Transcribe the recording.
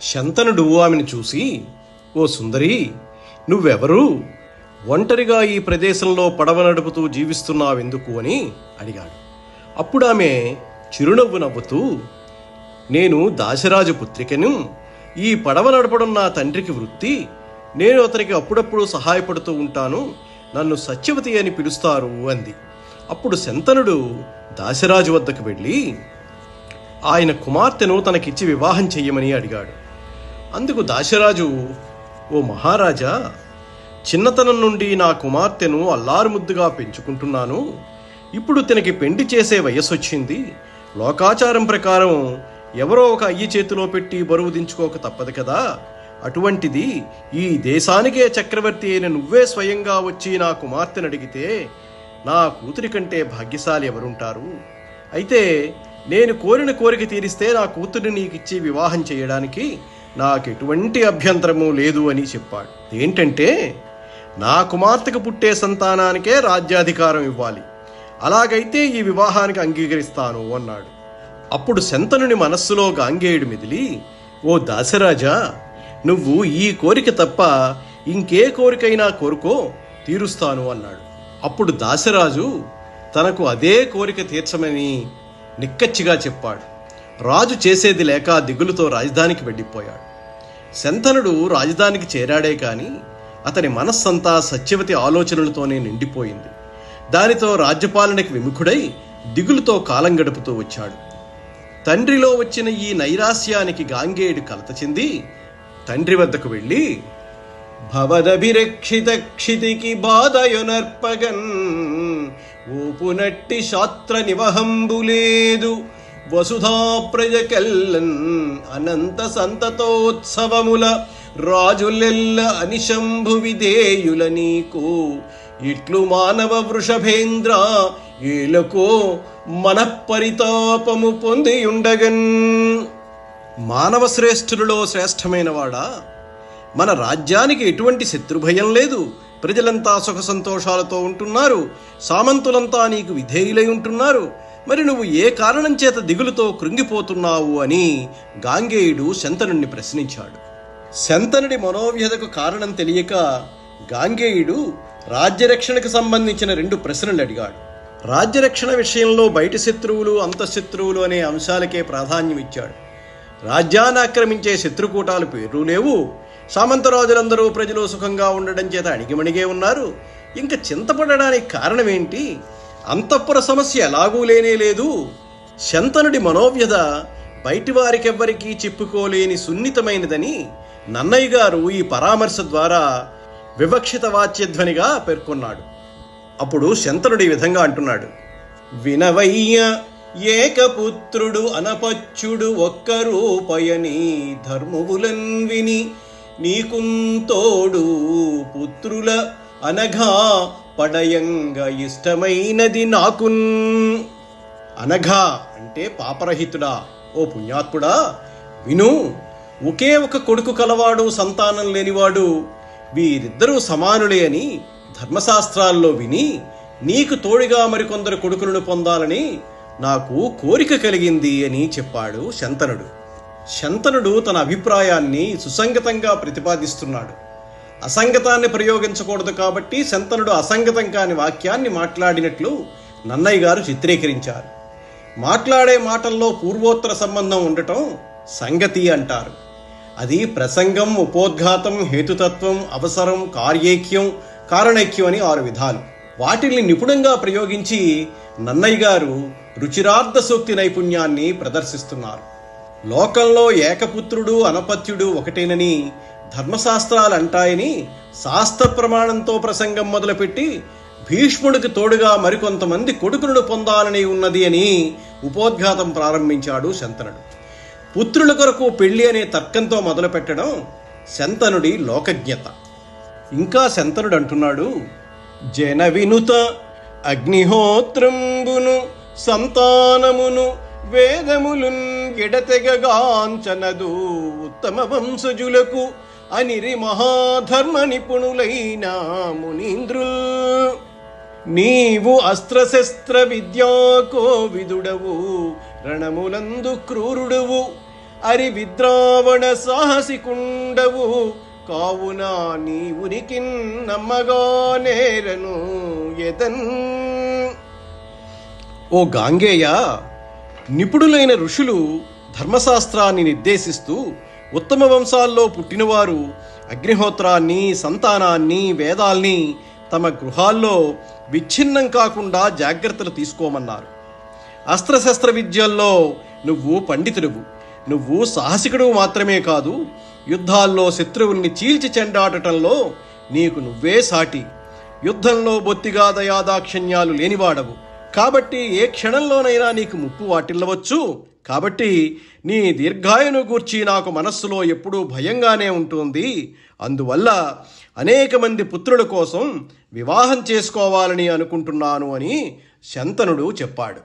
శంతనుడు ఆమెను చూసి, ఓ సుందరి, నువ్వెవరు? ఒంటరిగా ఈ ప్రదేశంలో పడవ నడుపుతూ జీవిస్తున్నావెందుకు అని అడిగాడు. అప్పుడు ఆమె చిరునవ్వు నవ్వుతూ, నేను దాశరాజు పుత్రికను, ఈ పడవ నడపడం నా తండ్రికి వృత్తి, నేను అతనికి అప్పుడప్పుడు సహాయపడుతూ ఉంటాను, నన్ను సత్యవతి అని పిలుస్తారు అంది. అప్పుడు శంతనుడు దాశరాజు వద్దకు వెళ్ళి ఆయన కుమార్తెను తనకిచ్చి వివాహం చెయ్యమని అడిగాడు. అందుకు దాశరాజు, ఓ మహారాజా, చిన్నతనం నుండి నా కుమార్తెను అల్లారుముద్దుగా పెంచుకుంటున్నాను. ఇప్పుడు తనకి పెండి చేసే వయస్సొచ్చింది. లోకాచారం ప్రకారం ఎవరో ఒక అయ్యి చేతిలో పెట్టి బరువు దించుకోక తప్పదు కదా. అటువంటిది ఈ దేశానికే చక్రవర్తి అయిన నువ్వే స్వయంగా వచ్చి నా కుమార్తెను అడిగితే నా కూతురి కంటే భాగ్యశాలి ఎవరుంటారు? అయితే నేను కోరిన కోరిక తీరిస్తే నా కూతురిని నీకిచ్చి వివాహం చేయడానికి నాకెటువంటి అభ్యంతరము లేదు అని చెప్పాడు. ఏంటంటే, నా కుమార్తెకు పుట్టే సంతానానికే రాజ్యాధికారం ఇవ్వాలి. అలాగైతే ఈ వివాహానికి అంగీకరిస్తాను అన్నాడు. అప్పుడు శంతనుని మనస్సులో గాంగేయుడు మెదిలి, ఓ దాశరాజా, నువ్వు ఈ కోరిక తప్ప ఇంకే కోరికైనా కోరుకో, తీరుస్తాను అన్నాడు. అప్పుడు దాశరాజు తనకు అదే కోరిక తీర్చమని నిక్కచ్చిగా చెప్పాడు. రాజు చేసేది లేక దిగులుతో రాజధానికి వెళ్ళిపోయాడు. శంతనుడు రాజధానికి చేరాడే కాని అతని మనస్సంతా సత్యవతి ఆలోచనలతోనే నిండిపోయింది. దానితో రాజ్యపాలనకి విముఖుడై దిగులుతో కాలం గడుపుతూ వచ్చాడు. తండ్రిలో వచ్చిన ఈ నైరాస్యానికి గాంగేయుడు కలత చెంది తండ్రి వద్దకు వెళ్ళి, భవదభిరక్షిత క్షితికి బాధయునర్పగన్ ఊపునట్టి శాస్త్ర నివహంబులేదు వసుధా ప్రజకెల్లన్ అనంత సంతతోత్సవముల రాజులెల్ల అనిశంభు విధేయుల నీకు ఇట్లు మానవ వృషభేంద్ర ఏలకో మనఃపరితాపము పొందియుండగన్. మానవ శ్రేష్ఠులలో శ్రేష్టమైన వాడా, మన రాజ్యానికి ఎటువంటి శత్రుభయం లేదు. ప్రజలంతా సుఖ సంతోషాలతో ఉంటున్నారు. సామంతులంతా నీకు విధేయులై ఉంటున్నారు. మరి నువ్వు ఏ కారణం చేత దిగులుతో కృంగిపోతున్నావు అని గాంగేయుడు శంతనుణ్ణి ప్రశ్నించాడు. శంతనుడి మనోవ్యధకు కారణం తెలియక గాంగేయుడు రాజ్యరక్షణకు సంబంధించిన 2 ప్రశ్నలు అడిగాడు. రాజ్యరక్షణ విషయంలో బయటి శత్రువులు అంతఃశత్రువులు అనే అంశాలకే ప్రాధాన్యం ఇచ్చాడు. రాజ్యాన్ని ఆక్రమించే శత్రుకూటాలు పేర్లు లేవు. సామంతరాజులందరూ ప్రజలు సుఖంగా ఉండడం చేత అణిగిమణిగే ఉన్నారు. ఇంకా చింతపడడానికి కారణమేంటి? అంతఃపుర సమస్య ఎలాగూ లేనే లేదు. శంతనుడి మనోవ్యధ బయటి వారికెవ్వరికీ చెప్పుకోలేని సున్నితమైనదని నన్నయ్య గారు ఈ పరామర్శ ద్వారా వివక్షిత వాచ్యధ్వనిగా పేర్కొన్నాడు. అప్పుడు శంతనుడి ఈ విధంగా అంటున్నాడు, వినవయ్య ఏకపుత్రుడు అనపచ్చుడు ఒక్క రూపయని ధర్మములన్ విని నీకుంతోడు పుత్రుల అనఘా పడయంగ ఇష్టమైనది నాకున్. అనఘా అంటే పాపరహితుడా, ఓ పుణ్యాత్ముడా, విను. ఒకే ఒక కొడుకు కలవాడు, సంతానం లేనివాడు, వీరిద్దరూ సమానులే అని ధర్మశాస్త్రాల్లో విని నీకు తోడుగా మరికొందరు కొడుకులను పొందాలని నాకు కోరిక కలిగింది అని చెప్పాడు శంతనుడు. శంతనుడు తన అభిప్రాయాన్ని సుసంగతంగా ప్రతిపాదిస్తున్నాడు. అసంగతాన్ని ప్రయోగించకూడదు కాబట్టి శంతనుడు అసంగతం కాని వాక్యాన్ని మాట్లాడినట్లు నన్నయ్య గారు చిత్రీకరించారు. మాట్లాడే మాటల్లో పూర్వోత్తర సంబంధం ఉండటం సంగతి అంటారు. అది ప్రసంగం, ఉపోద్ఘాతం, హేతుతత్వం, అవసరం, కార్యేక్యం, కారణైక్యం అని 6 విధాలు. వాటిని నిపుణంగా ప్రయోగించి నన్నయ్య గారు రుచిరార్థ సూక్తి నైపుణ్యాన్ని ప్రదర్శిస్తున్నారు. లోకంలో ఏకపుత్రుడు అనపత్యుడు ఒకటేనని ధర్మశాస్త్రాలు అంటాయని శాస్త్ర ప్రమాణంతో ప్రసంగం మొదలుపెట్టి భీష్ముడికి తోడుగా మరికొంతమంది కొడుకులను పొందాలని ఉన్నది అని ఉపోద్ఘాతం ప్రారంభించాడు శంతనుడు. పుత్రుల కొరకు పెళ్లి అనే తర్కంతో మొదలుపెట్టడం శంతనుడి లోకజ్ఞత. ఇంకా శంతనుడు అంటున్నాడు, జన వినుత అగ్నిహోత్రంబును సంతానమును వేదములున్ ఎడతెగగాంచనదు ఉత్తమ వంశజులకు అనిరి మహాధర్మ నిపుణులైన మునీంద్రుల్. నీవు అస్త్రశస్త్ర విద్యాకోవిదుడవు, రణములందు క్రూరుడువు, అరి విద్రావణ సాహసికుండవు కావున నీ ఉనికి నమ్మగా నేరను ఎదన్. ఓ గాంగేయ, నిపుణులైన ఋషులు ధర్మశాస్త్రాన్ని నిర్దేశిస్తూ ఉత్తమ వంశాల్లో పుట్టినవారు అగ్నిహోత్రాన్ని, సంతానాన్ని, వేదాల్ని తమ గృహాల్లో విచ్ఛిన్నం కాకుండా జాగ్రత్తలు తీసుకోమన్నారు. అస్త్రశస్త్ర విద్యల్లో నువ్వు పండితుడువు. నువ్వు సాహసికుడు మాత్రమే కాదు, యుద్ధాల్లో శత్రువుల్ని చీల్చి చెండాడటంలో నీకు నువ్వే సాటి. యుద్ధంలో బొత్తిగా దయాదాక్షిణ్యాలు లేనివాడవు. కాబట్టి ఏ క్షణంలోనైనా నీకు ముప్పు వాటిల్లవచ్చు. కాబట్టి నీ దీర్ఘాయును గూర్చి నాకు మనస్సులో ఎప్పుడూ భయంగానే ఉంటుంది. అందువల్ల అనేక మంది పుత్రుల కోసం వివాహం చేసుకోవాలని అనుకుంటున్నాను అని శంతనుడు చెప్పాడు.